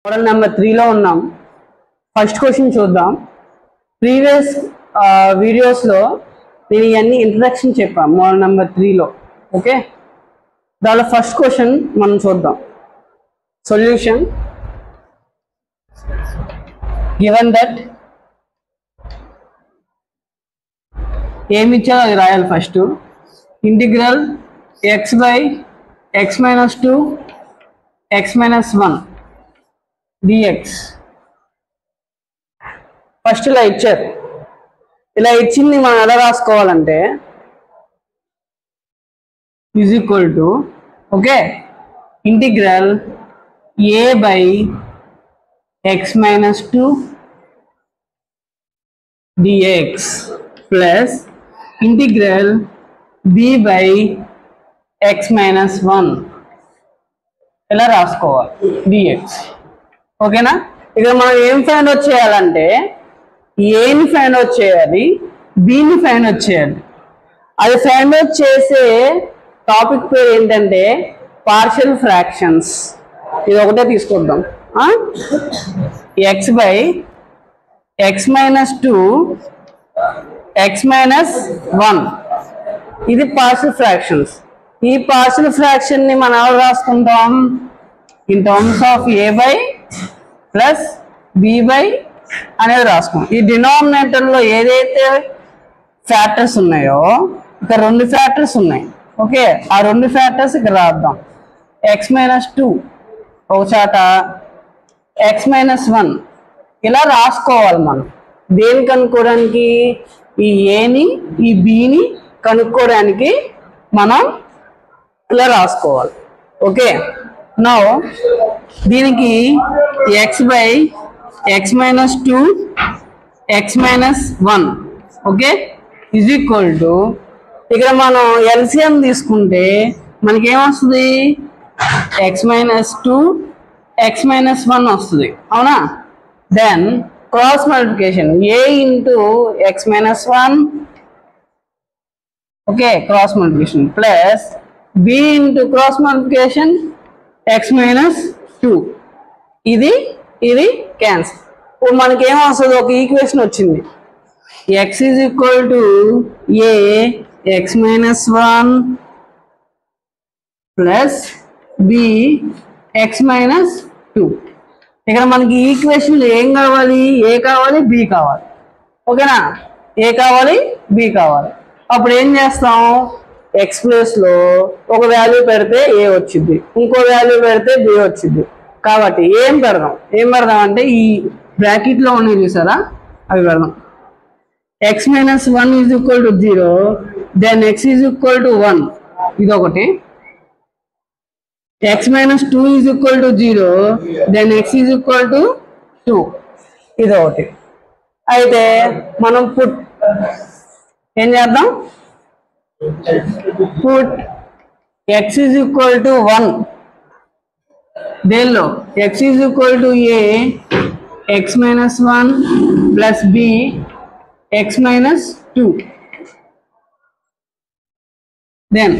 Model number 3 లో ఉన్నాం. First question చూద్దాం. ప్రీవియస్ వీడియోస్ లో నేను ఇవన్నీ ఇంట్రడక్షన్ చెప్పాను మోడల్ నెంబర్ 3 లో. ఓకే, దానిలో ఫస్ట్ క్వశ్చన్ మనం చూద్దాం. సొల్యూషన్ గివెన్ దట్ ఏమి ఇచ్చారో అది రాయాలి. First integral x by x minus 2 x minus 1 dx. First ఇలా ఇచ్చారు. ఇలా ఇచ్చింది మనం ఎలా రాసుకోవాలంటే is equal to okay integral a by x minus 2 dx plus integral b by x minus 1 ఇలా రాసుకోవాలి dx. ఓకేనా? ఇక్కడ మనం ఏం ఫైండ్ అవుట్ చేయాలంటే ఏని ఫైండ్ అవుట్ చేయాలి, బిని ఫైండ్ అవుట్ చేయాలి. అది ఫైండ్ అవుట్ చేసే టాపిక్ పేరు ఏంటంటే పార్షియల్ ఫ్రాక్షన్స్. ఇది ఒకటే తీసుకుందాం. x by x minus 2 x minus 1 ఇది పార్షియల్ ఫ్రాక్షన్స్. ఈ పార్షియల్ ఫ్రాక్షన్ ని మనం ఎలా రాసుకుంటాం? In terms of a by plus b by అనేది రాసుకుంటాం. ఈ డినామినేటర్ లో ఏదైతే ఫ్యాక్టర్స్ ఉన్నాయో ఇక్కడ 2 ఫ్యాక్టర్స్ ఉన్నాయి. ఓకే, ఆ 2 ఫ్యాక్టర్స్ ఇక్కడ రాద్దాం. x మైనస్ 2 ఒక చాట, x మైనస్ 1 ఇలా రాసుకోవాలి. మనం దేని కనుక్కోవడానికి? ఈ ఏని ఈ బిని కనుక్కోవడానికి మనం ఇలా రాసుకోవాలి. ఓకే, నౌ దీనికి x by x minus 2 x minus 1 okay is equal to ఇక్కడ మనం ఎల్సిఎం తీసుకుంటే మనకి ఏమొస్తుంది? x మైనస్ 2 x మైనస్ 1 వస్తుంది. అవునా? Then cross multiplication a into x minus 1 okay cross multiplication plus b into cross multiplication x minus 2 ఇది cancel. ఇప్పుడు మనకి ఏమొస్తుంది? ఒక ఈక్వేషన్ వచ్చింది. x is equal to a x minus 1 plus b x minus 2. ఇక్కడ మనకి ఈక్వేషన్ ఏం కావాలి? a కావాలి, b కావాలి. ఓకేనా? a కావాలి, b కావాలి. అప్పుడు ఏం చేస్తాం? x ప్లేస్ లో ఒక వాల్యూ పెడితే a వచ్చింది, ఇంకో వాల్యూ పెడితే b వచ్చింది. కాబట్టి ఏం పెడదాం అంటే ఈ బ్రాకెట్ లో ఉన్నాయి చూసారా, అవి పెడదాం. x minus 1 is equal to 0, then x is equal to 1 ఇది ఒకటి. x minus 2 is equal to 0, then x is equal to 2 ఇది ఒకటి. అయితే మనం ఏం చేద్దాం? Put x is equal to 1 దేనిలో? x is equal to a x minus 1 plus b x minus 2. Then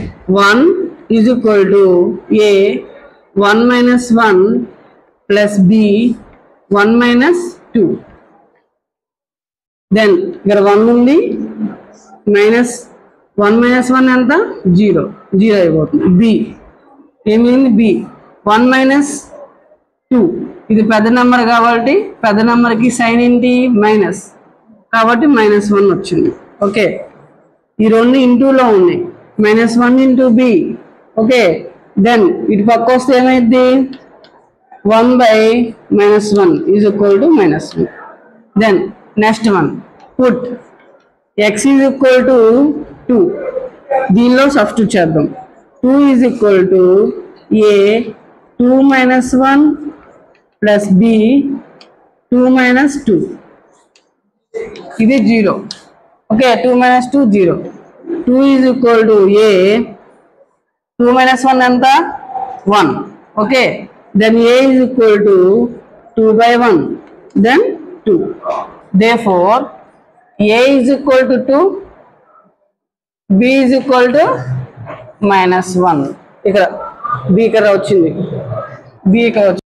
1 is equal to a 1 minus 1 plus b 1 minus 2. Then ఇక్కడ 1 ఉంది, minus 1 minus 1 ఎంత? 0 అయిపోతుంది. b ఏమైంది? b 1 మైనస్ 2 ఇది పెద్ద number కాబట్టి పెద్ద నెంబర్కి సైన్ ఏంటి? మైనస్, కాబట్టి మైనస్ 1 వచ్చింది. ఓకే, ఈ రెండు ఇంటూలో ఉన్నాయి. Minus 1 into b. Okay, then ఇటు పక్క వస్తే ఏమైంది? 1 by minus 1 is equal to minus 1. Then next one put x is equal to 2 దీనిలో సబ్స్టిట్యూట్ చేద్దాం. 2 is equal to a 2 minus 1 plus b 2 minus 2 ఇది 0. Okay, 2 minus 2 0. 2 is equal to a 2 minus 1 ఎంత? 1. Okay, then a is equal to 2 by 1 then 2. Therefore a is equal to 2, b is equal to minus 1. ఇక్కడ b ఇక్కడ వచ్చింది, b ఇక్కడ వచ్చింది.